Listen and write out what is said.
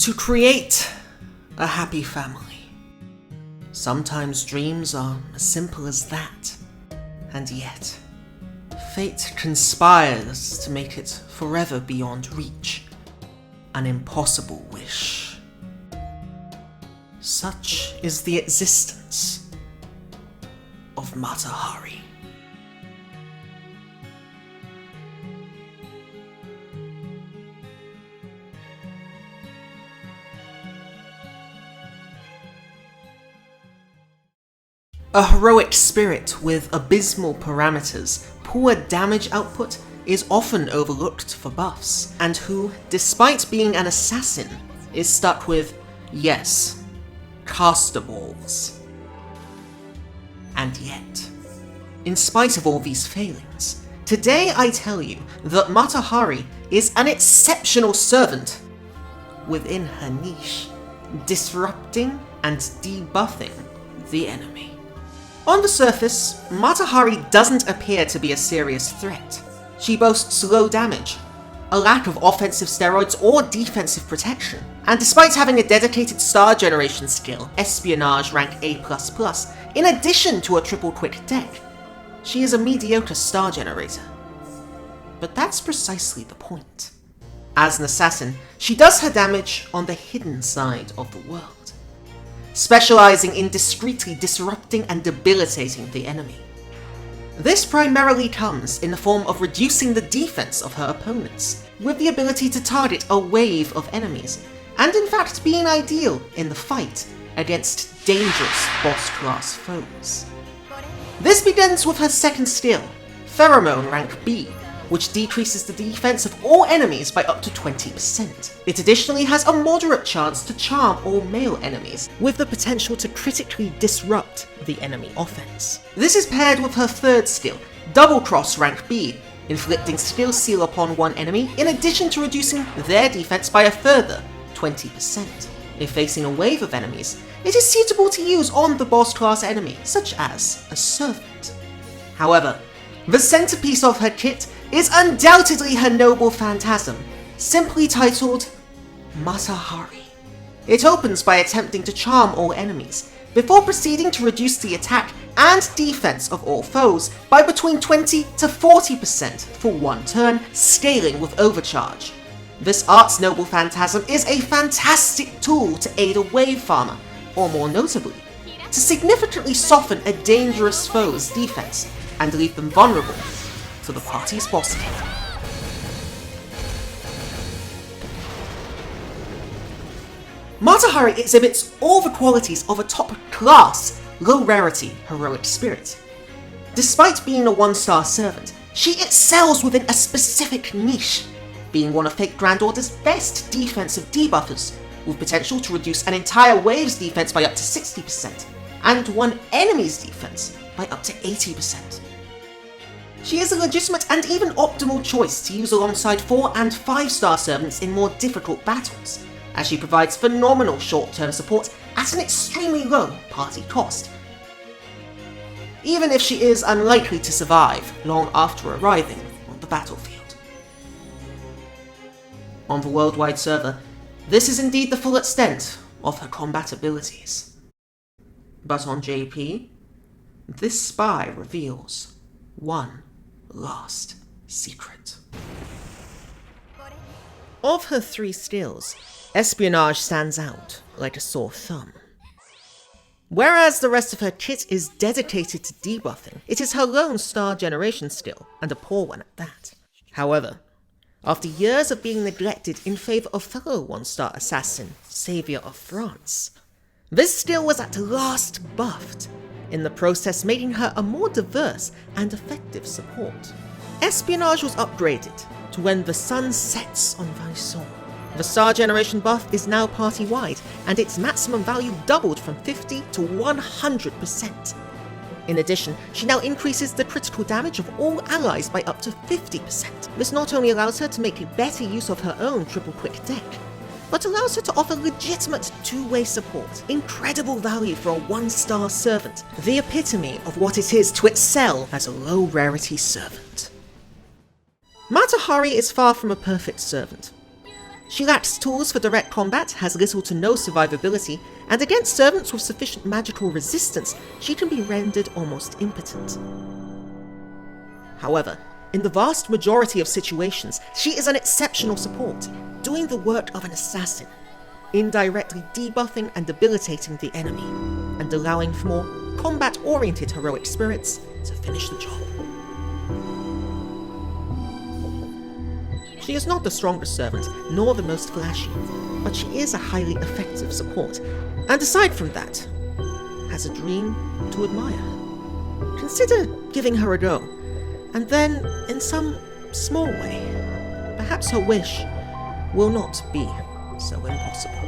To create a happy family. Sometimes dreams are as simple as that, and yet, fate conspires to make it forever beyond reach. An impossible wish. Such is the existence of Mata Hari. A heroic spirit with abysmal parameters, poor damage output, is often overlooked for buffs, and who, despite being an assassin, is stuck with, yes, caster balls. And yet, in spite of all these failings, today I tell you that Mata Hari is an exceptional servant within her niche, disrupting and debuffing the enemy. On the surface, Mata Hari doesn't appear to be a serious threat. She boasts low damage, a lack of offensive steroids or defensive protection, and despite having a dedicated star generation skill, Espionage rank A++, in addition to a triple quick deck, she is a mediocre star generator. But that's precisely the point. As an assassin, she does her damage on the hidden side of the world, specializing in discreetly disrupting and debilitating the enemy. This primarily comes in the form of reducing the defense of her opponents, with the ability to target a wave of enemies, and in fact being ideal in the fight against dangerous boss-class foes. This begins with her second skill, Pheromone rank B, which decreases the defense of all enemies by up to 20%. It additionally has a moderate chance to charm all male enemies, with the potential to critically disrupt the enemy offense. This is paired with her third skill, Double Cross rank B, inflicting skill seal upon one enemy in addition to reducing their defense by a further 20%. If facing a wave of enemies, it is suitable to use on the boss class enemy, such as a servant. However, the centerpiece of her kit is undoubtedly her noble phantasm, simply titled Mata Hari. It opens by attempting to charm all enemies, before proceeding to reduce the attack and defense of all foes by between 20 to 40% for one turn, scaling with overcharge. This art's noble phantasm is a fantastic tool to aid a wave farmer, or more notably, to significantly soften a dangerous foe's defense and leave them vulnerable to the party's boss king. Mata Hari exhibits all the qualities of a top-class, low-rarity heroic spirit. Despite being a 1-star servant, she excels within a specific niche, being one of Fate Grand Order's best defensive debuffers, with potential to reduce an entire wave's defense by up to 60%, and one enemy's defense by up to 80%. She is a legitimate and even optimal choice to use alongside 4- and 5-star servants in more difficult battles, as she provides phenomenal short-term support at an extremely low party cost, even if she is unlikely to survive long after arriving on the battlefield. On the worldwide server, this is indeed the full extent of her combat abilities. But on JP, this spy reveals one last secret. Of her 3 skills, Espionage stands out like a sore thumb. Whereas the rest of her kit is dedicated to debuffing, it is her lone star generation skill, and a poor one at that. However, after years of being neglected in favour of fellow 1-star assassin, Saviour of France, this skill was at last buffed, in the process making her a more diverse and effective support. Espionage was upgraded to when the sun sets on Vaison. The star generation buff is now party-wide, and its maximum value doubled from 50 to 100%. In addition, she now increases the critical damage of all allies by up to 50%. This not only allows her to make better use of her own triple quick deck, but allows her to offer legitimate two-way support. Incredible value for a 1-star servant, the epitome of what it is to excel as a low-rarity servant. Mata Hari is far from a perfect servant. She lacks tools for direct combat, has little to no survivability, and against servants with sufficient magical resistance, she can be rendered almost impotent. However, in the vast majority of situations, she is an exceptional support, doing the work of an assassin, indirectly debuffing and debilitating the enemy, and allowing for more combat-oriented heroic spirits to finish the job. She is not the strongest servant, nor the most flashy, but she is a highly effective support, and aside from that, has a dream to admire. Consider giving her a go, and then, in some small way, perhaps her wish will not be so impossible.